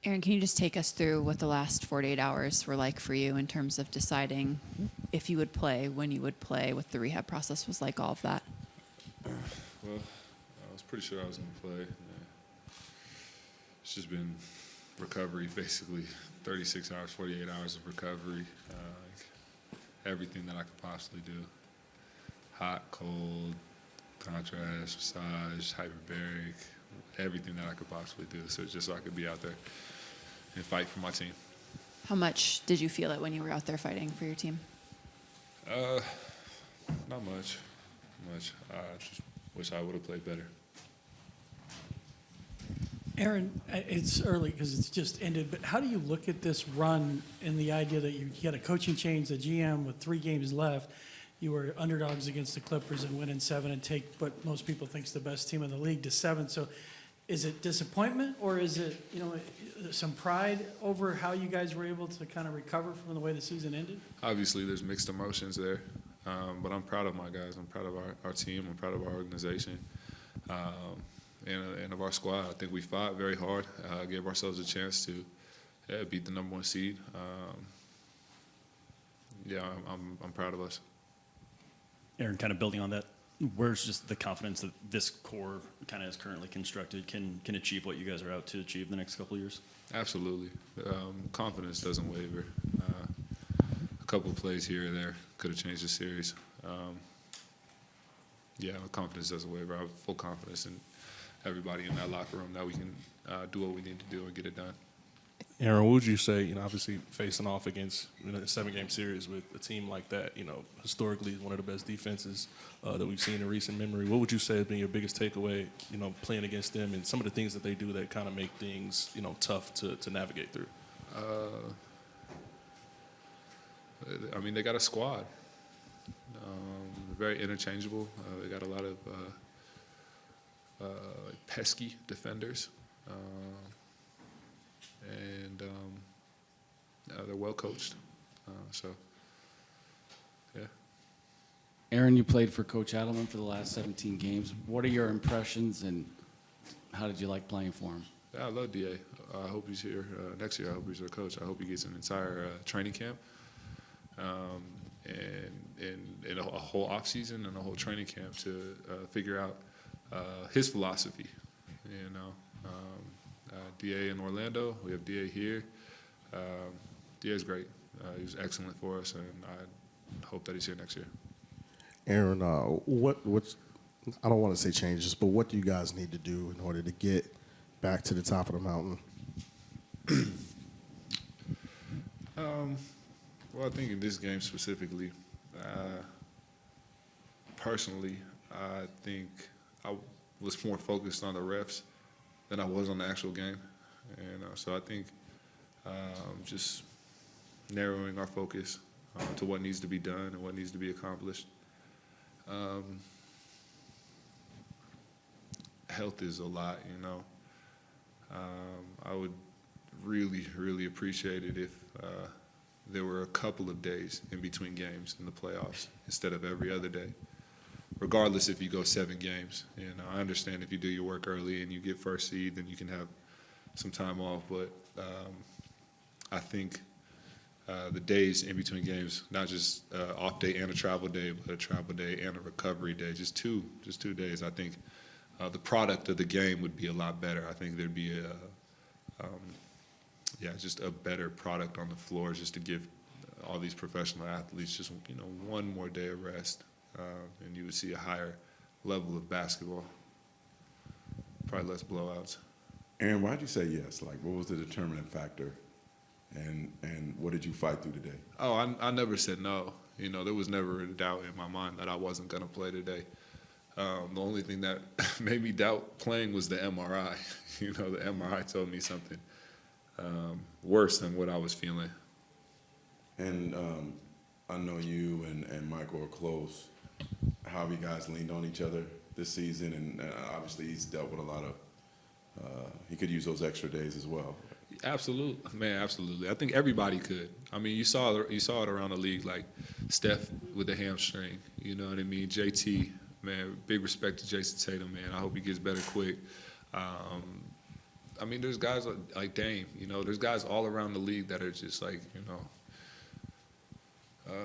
Aaron, can you just take us through what the last 48 hours were like for you in terms of deciding if you would play, when you would play, what the rehab process was like, all of that? Well, I was pretty sure I was going to play. It's just been recovery, basically 36 hours, 48 hours of recovery, everything that I could possibly do. Hot, cold, contrast, massage, hyperbaric, everything that I could possibly do, so I could be out there and fight for my team. How much did you feel it when you were out there fighting for your team? Not much. I just wish I would have played better. Aaron, it's early because it's just ended, but how do you look at this run and the idea that you get a coaching change, the GM with 3 games left, you were underdogs against the Clippers and win in 7 and take what most people think is the best team in the league to 7. So is it disappointment or is it, some pride over how you guys were able to kind of recover from the way the season ended? Obviously, there's mixed emotions there, but I'm proud of my guys. I'm proud of our team. I'm proud of our organization. And of our squad. I think we fought very hard, gave ourselves a chance to beat the #1 seed. I'm proud of us. Aaron, kind of building on that, where's just the confidence that this core kind of is currently constructed can achieve what you guys are out to achieve the next couple of years? Absolutely. Confidence doesn't waver. A couple of plays here or there could have changed the series. Confidence doesn't waver. I have full confidence in everybody in that locker room that we can do what we need to do and get it done. Aaron, what would you say, obviously facing off against a 7-game series with a team like that, historically one of the best defenses that we've seen in recent memory, what would you say has been your biggest takeaway, playing against them and some of the things that they do that kind of make things, tough to navigate through? They got a squad. Very interchangeable. They got a lot of pesky defenders, and they're well coached. Aaron, you played for Coach Adelman for the last 17 games. What are your impressions, and how did you like playing for him? Yeah, I love DA. I hope he's here next year. I hope he's our coach. I hope he gets an entire training camp, and a whole off season and a whole training camp to figure out his philosophy. DA in Orlando, we have DA here. DA is great. He was excellent for us, and I hope that he's here next year. Aaron, what's I don't want to say changes, but what do you guys need to do in order to get back to the top of the mountain? Well, I think in this game specifically, personally, I think I was more focused on the refs than I was on the actual game. And so I think just narrowing our focus to what needs to be done and what needs to be accomplished. Health is a lot, I would really, really appreciate it if there were a couple of days in between games in the playoffs instead of every other day. Regardless if you go 7 games. I understand if you do your work early and you get first seed, then you can have some time off. But I think the days in between games, not just off day and a travel day, but a travel day and a recovery day, just two days. I think the product of the game would be a lot better. I think there'd be just a better product on the floor, just to give all these professional athletes just one more day of rest. And you would see a higher level of basketball, probably less blowouts. Aaron, why did you say yes? Like, what was the determining factor, and what did you fight through today? Oh, I never said no. There was never a doubt in my mind that I wasn't going to play today. The only thing that made me doubt playing was the MRI. The MRI told me something worse than what I was feeling. And I know you and Michael are close. How have you guys leaned on each other this season? And obviously he's dealt with a lot of he could use those extra days as well. Absolutely, man, absolutely. I think everybody could. You saw it around the league, like Steph with the hamstring. You know what I mean? JT, man, big respect to Jason Tatum, man. I hope he gets better quick. I mean, there's guys like Dame. You know, there's guys all around the league that are just like, you know,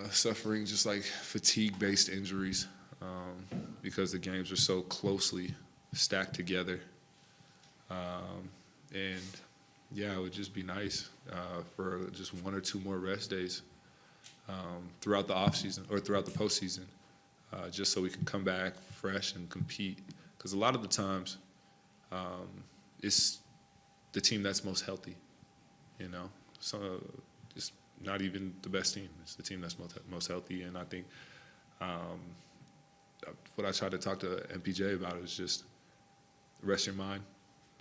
suffering just like fatigue-based injuries because the games are so closely stacked together. And yeah, it would just be nice for just 1 or 2 more rest days throughout the offseason or throughout the postseason, just so we can come back fresh and compete. Because a lot of the times, it's the team that's most healthy, you know. So it's not even the best team. It's the team that's most healthy. And I think what I try to talk to MPJ about is just rest your mind,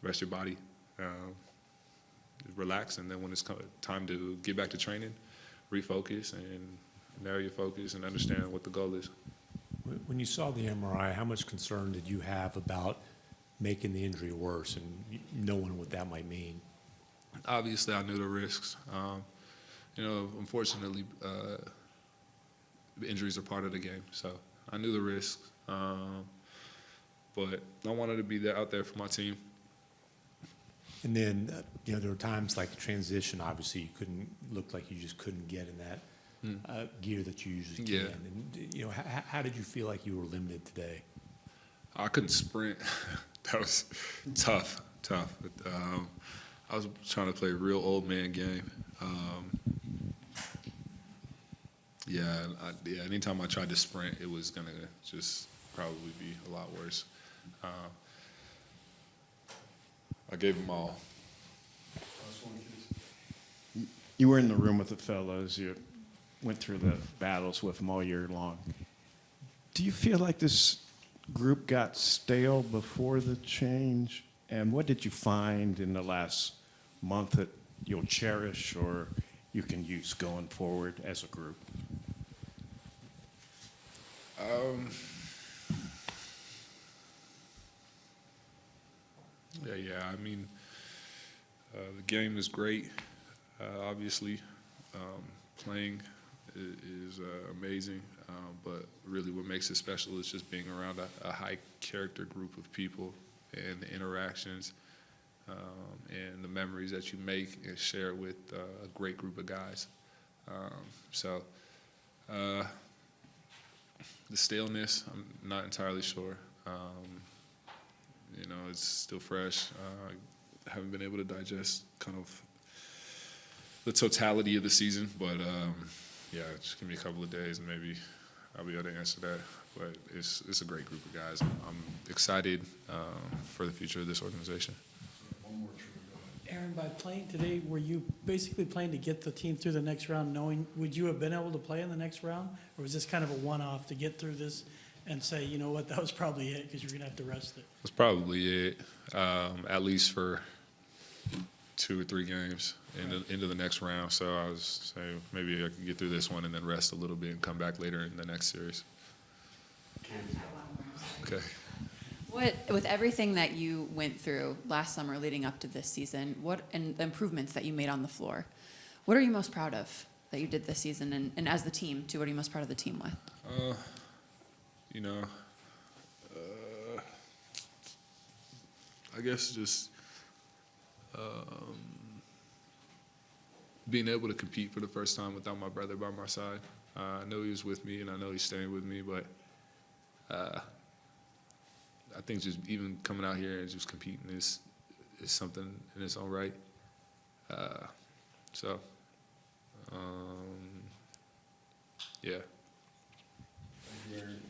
rest your body, relax, and then when it's time to get back to training, refocus and narrow your focus and understand what the goal is. When you saw the MRI, how much concern did you have about making the injury worse and knowing what that might mean? Obviously, I knew the risks. You know, unfortunately, injuries are part of the game, so I knew the risks. But I wanted to be out there for my team. And then, you know, there were times like the transition, obviously, looked like you just couldn't get in that gear that you usually can. Yeah. And, you know, how did you feel like you were limited today? I couldn't sprint. That was tough. But, I was trying to play a real old man game. Anytime I tried to sprint, it was going to just probably be a lot worse. I gave them all. You were in the room with the fellows. You went through the battles with them all year long. Do you feel like this group got stale before the change? And what did you find in the last month that you'll cherish or you can use going forward as a group? I mean, the game is great. Obviously, playing is amazing. But really what makes it special is just being around a high-character group of people and the interactions and the memories that you make and share with a great group of guys. The staleness, I'm not entirely sure. You know, it's still fresh. I haven't been able to digest kind of the totality of the season, but just give me a couple of days and maybe I'll be able to answer that. But it's a great group of guys. I'm excited for the future of this organization. Aaron, by playing today, were you basically playing to get the team through the next round, knowing would you have been able to play in the next round? Or was this kind of a one-off to get through this and say, you know what, that was probably it because you're going to have to rest it? That's probably it, at least for 2 or 3 games into the next round. So I was saying maybe I could get through this one and then rest a little bit and come back later in the next series. Okay. With everything that you went through last summer leading up to this season, and the improvements that you made on the floor, what are you most proud of that you did this season? And as the team, too, what are you most proud of the team with? I guess just being able to compete for the first time without my brother by my side. I know he was with me, and I know he's staying with me, but I think just even coming out here and just competing is something in its own right. Yeah. Thank you, Aaron.